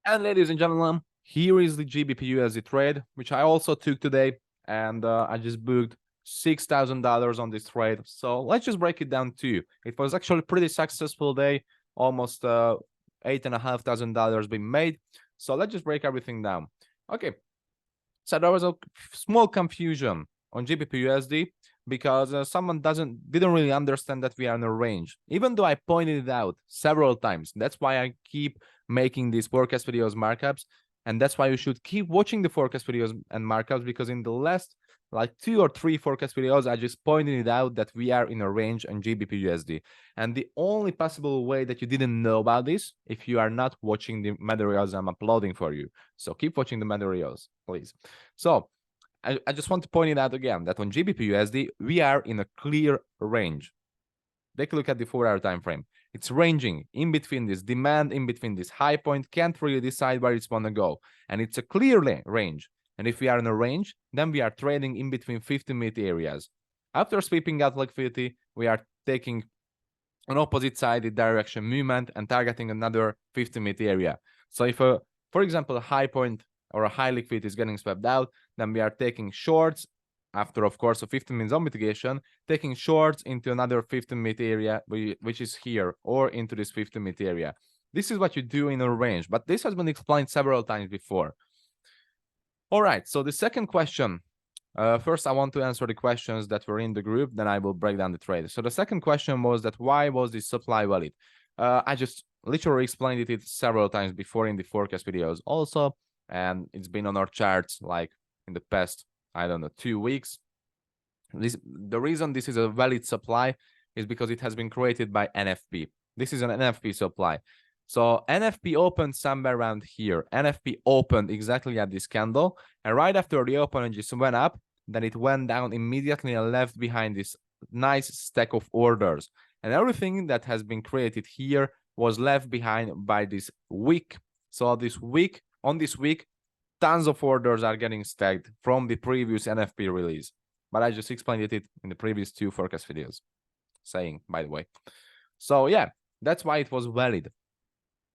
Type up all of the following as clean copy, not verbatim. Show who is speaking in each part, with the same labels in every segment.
Speaker 1: And ladies and gentlemen, here is the GBP USD trade, which I also took today, and I just booked $6,000 on this trade. So let's just break it down to you. It was actually a pretty successful day, almost $8,500 being made. So let's just break everything down. Okay, so there was a small confusion on GBP USD because someone didn't really understand that we are in a range, even though I pointed it out several times. That's why I keep making these forecast videos, markups, and that's why you should keep watching the forecast videos and markups, because in the last like 2 or 3 forecast videos, I just pointed it out that we are in a range on GBP USD. And the only possible way that you didn't know about this, if you are not watching the materials I'm uploading for you. So keep watching the materials, please. So I just want to point it out again that on GBP USD, we are in a clear range. Take a look at the 4-hour time frame. It's ranging in between this demand, in between this high point, can't really decide where it's going to go. And it's a clear range. And if we are in a range, then we are trading in between 50-minute areas. After sweeping out liquidity, we are taking an opposite-sided direction movement and targeting another 50-minute area. So if, for example, a high point or a high liquidity is getting swept out, then we are taking shorts after, of course, a 15-minute zone mitigation, taking shorts into another 15-minute area, which is here, or into this 15-minute area. This is what you do in a range, but this has been explained several times before. All right, so the second question. First, I want to answer the questions that were in the group, then I will break down the trade. So the second question was that why was this supply valid? I just literally explained it several times before in the forecast videos also, and it's been on our charts like in the past, I don't know, 2 weeks. The reason this is a valid supply is because it has been created by NFP. This is an NFP supply. So NFP opened somewhere around here. NFP opened exactly at this candle, and right after the open, it just went up. Then it went down immediately and left behind this nice stack of orders. And everything that has been created here was left behind by this wick. So on this week, tons of orders are getting stacked from the previous NFP release. But I just explained it in the previous 2 forecast videos, saying, by the way. So yeah, that's why it was valid.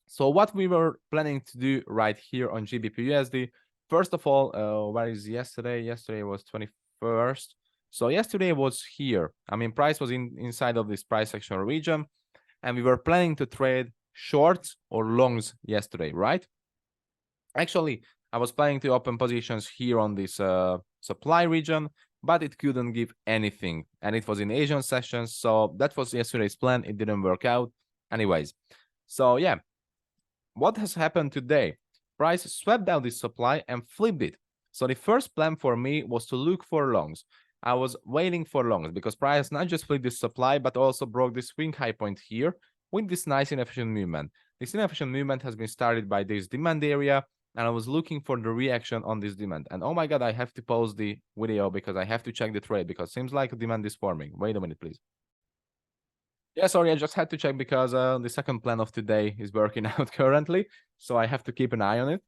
Speaker 1: So what we were planning to do right here on GBP USD, first of all, where is yesterday? Yesterday was 21st. So yesterday was here. I mean, price was inside of this price action region, and we were planning to trade shorts or longs yesterday, right? Actually, I was planning to open positions here on this supply region, but it couldn't give anything, and it was in Asian sessions, so that was yesterday's plan. It didn't work out. Anyways, so yeah, what has happened today? Price swept out this supply and flipped it. So the first plan for me was to look for longs. I was waiting for longs because price not just flipped this supply, but also broke this swing high point here with this nice inefficient movement. This inefficient movement has been started by this demand area, and I was looking for the reaction on this demand. And oh my God, I have to pause the video because I have to check the trade because it seems like a demand is forming. Wait a minute, please. Yeah, sorry, I just had to check because the second plan of today is working out currently, so I have to keep an eye on it.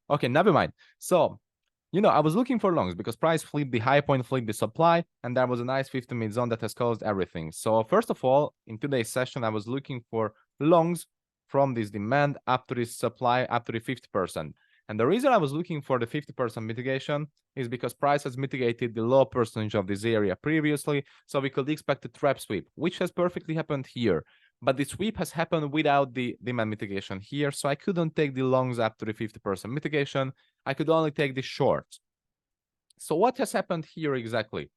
Speaker 1: Okay, never mind. So, I was looking for longs because price flipped the high point, flipped the supply, and there was a nice 50-minute zone that has caused everything. So first of all, in today's session, I was looking for longs from this demand up to this supply, up to the 50%. And the reason I was looking for the 50% mitigation is because price has mitigated the low percentage of this area previously, so we could expect a trap sweep, which has perfectly happened here. But the sweep has happened without the demand mitigation here, so I couldn't take the longs up to the 50% mitigation. I could only take the shorts. So what has happened here exactly?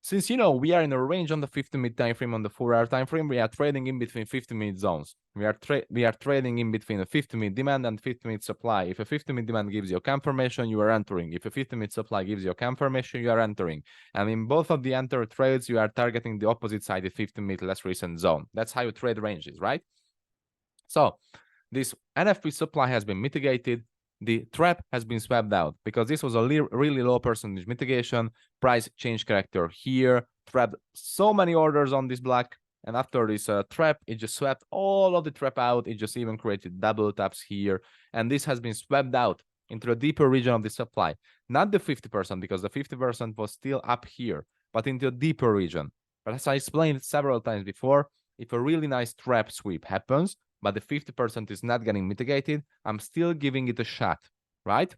Speaker 1: Since, we are in a range on the 50-minute time frame, on the 4-hour time frame, we are trading in between 50-minute zones. We are trading in between a 50-minute demand and 50-minute supply. If a 50-minute demand gives you a confirmation, you are entering. If a 50-minute supply gives you a confirmation, you are entering. And in both of the entered trades, you are targeting the opposite side, the 50-minute less recent zone. That's how you trade ranges, right? So this NFP supply has been mitigated. The trap has been swept out because this was a really low percentage mitigation. Price change character here, trapped so many orders on this block, and after this trap, it just swept all of the trap out. It just even created double taps here, and this has been swept out into a deeper region of the supply. Not the 50%, because the 50% was still up here, but into a deeper region. But as I explained several times before, if a really nice trap sweep happens, but the 50% is not getting mitigated, I'm still giving it a shot, right?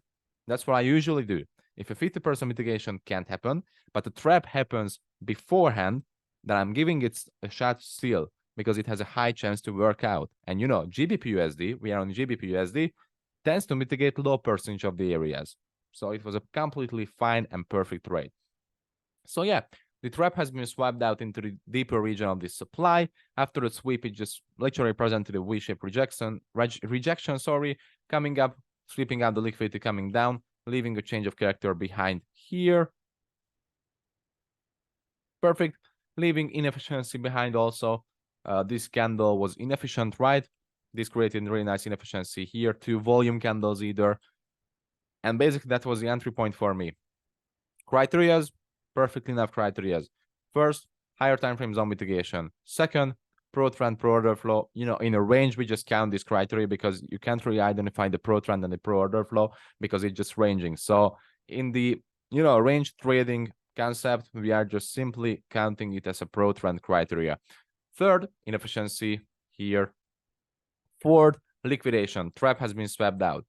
Speaker 1: That's what I usually do. If a 50% mitigation can't happen, but the trap happens beforehand, then I'm giving it a shot still because it has a high chance to work out. And you know, GBP/USD, we are on GBP/USD, tends to mitigate low percentage of the areas. So it was a completely fine and perfect trade. So yeah, the trap has been swapped out into the deeper region of the supply. After the sweep, it just literally presented a V-shaped rejection, coming up, sweeping out the liquidity, coming down, leaving a change of character behind here. Perfect. Leaving inefficiency behind also. This candle was inefficient, right? This created really nice inefficiency here. 2 volume candles either. And basically that was the entry point for me. Criterias, perfectly enough criterias. First, higher time frame zone mitigation. Second, pro trend, pro order flow. You know, in a range, we just count this criteria because you can't really identify the pro trend and the pro order flow because it's just ranging. So in the, you know, range trading concept, we are just simply counting it as a pro trend criteria. Third, inefficiency here. Fourth, liquidation. Trap has been swapped out.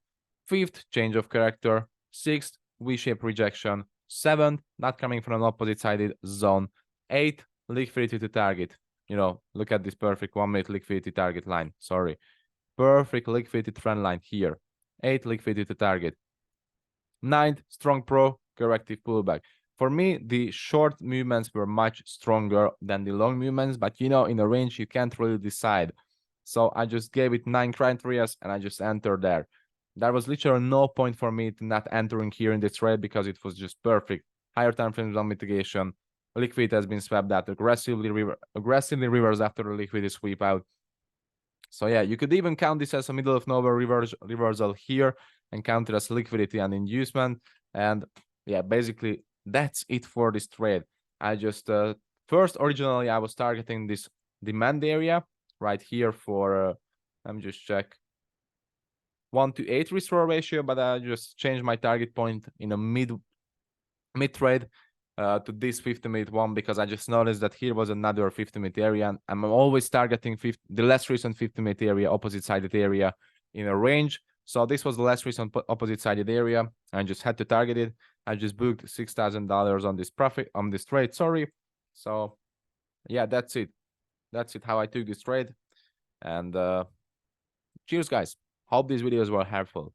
Speaker 1: Fifth, change of character. Sixth, V-shaped rejection. Seventh, not coming from an opposite-sided zone. Eighth, liquidity to target. You know, look at this perfect 1 minute liquidity target line. Sorry. Perfect liquidity trend line here. 8, liquidity to target. 9th, strong pro, corrective pullback. For me, the short movements were much stronger than the long movements, but you know, in a range, you can't really decide. So I just gave it 9 criteria and I just entered there. There was literally no point for me to not entering here in this trade because it was just perfect. Higher time frames on mitigation. Liquidity has been swept out aggressively reversed after the liquidity sweep out. So yeah, you could even count this as a middle of nowhere reversal here and count it as liquidity and inducement. And yeah, basically that's it for this trade. I just first originally I was targeting this demand area right here for let me just check 1-to-8 restore ratio, but I just changed my target point in a mid trade to this 50-minute one because I just noticed that here was another 50-minute area, and I'm always targeting the less recent 50-minute area, opposite-sided area in a range. So this was the less recent opposite-sided area. I just had to target it. I just booked $6,000 on this profit on this trade. Sorry. So yeah, that's it. That's it. How I took this trade. And cheers, guys. Hope these videos were helpful.